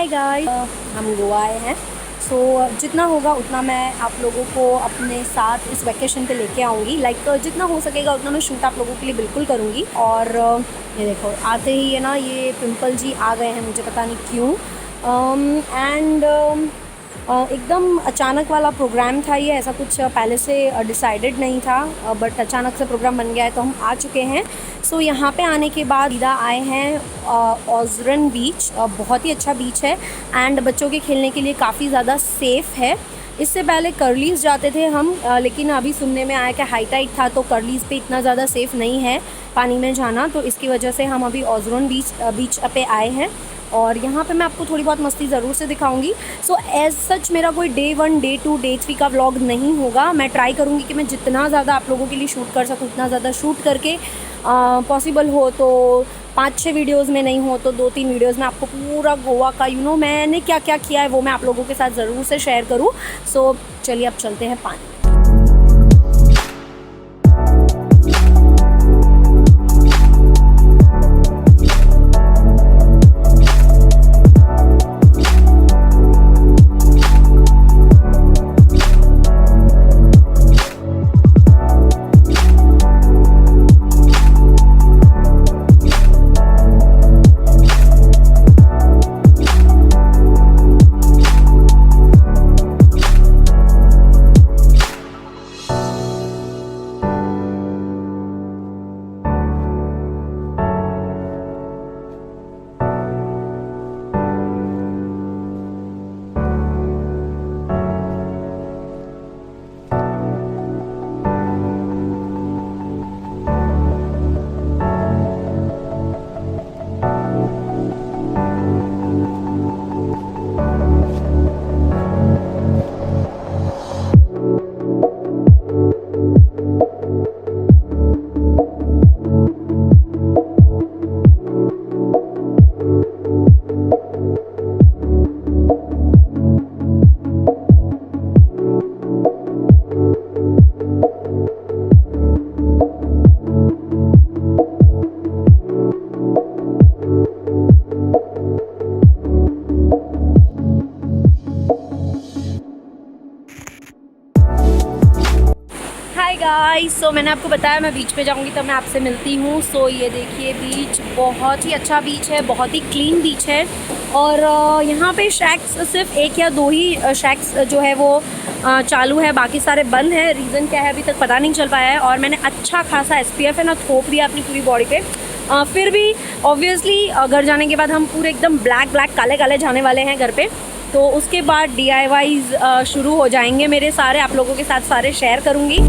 Hi guys, हम गोवा आए हैं। सो जितना होगा उतना मैं आप लोगों को अपने साथ इस वैकेशन पे लेके आऊँगी। जितना हो सकेगा उतना मैं शूट आप लोगों के लिए बिल्कुल करूँगी। और ये देखो आते ही ये ना ये पिंपल जी आ गए हैं, मुझे पता नहीं क्यों। एकदम अचानक वाला प्रोग्राम था ये, ऐसा कुछ पहले से डिसाइडेड नहीं था, बट अचानक से प्रोग्राम बन गया है तो हम आ चुके हैं। सो यहाँ पे आने के बाद सीधा आए हैं ऑजरन बीच। बहुत ही अच्छा बीच है एंड बच्चों के खेलने के लिए काफ़ी ज़्यादा सेफ़ है। इससे पहले कर्लीज़ जाते थे हम, लेकिन अभी सुनने में आया कि हाई टाइड था तो कर्लीज़ पे इतना ज़्यादा सेफ़ नहीं है पानी में जाना, तो इसकी वजह से हम अभी ऑजरन बीच पे आए हैं। और यहाँ पे मैं आपको थोड़ी बहुत मस्ती ज़रूर से दिखाऊंगी। सो एज सच मेरा कोई डे 1, डे 2, डे 3 का व्लॉग नहीं होगा। मैं ट्राई करूँगी कि मैं जितना ज़्यादा आप लोगों के लिए शूट कर सकूँ उतना ज़्यादा शूट करके, पॉसिबल हो तो 5-6 वीडियोज़ में, नहीं हो तो 2-3 वीडियोज़ में आपको पूरा गोवा का मैंने क्या क्या किया है वो मैं आप लोगों के साथ ज़रूर से शेयर करूँ। सो चलिए अब चलते हैं पानी। गाइस, सो मैंने आपको बताया मैं बीच पे जाऊंगी तब मैं आपसे मिलती हूँ। सो ये देखिए बीच बहुत ही अच्छा बीच है, बहुत ही क्लीन बीच है। और यहाँ पे शैक्स सिर्फ 1 या 2 ही शैक्स जो है वो चालू है, बाकी सारे बंद है। रीज़न क्या है अभी तक पता नहीं चल पाया है। और मैंने अच्छा खासा SPF है ना थोप दिया अपनी पूरी बॉडी पे। फिर भी ऑब्वियसली घर जाने के बाद हम पूरे एकदम ब्लैक काले काले जाने वाले हैं घर पे। तो उसके बाद DIYs शुरू हो जाएंगे मेरे सारे, आप लोगों के साथ सारे शेयर करूँगी।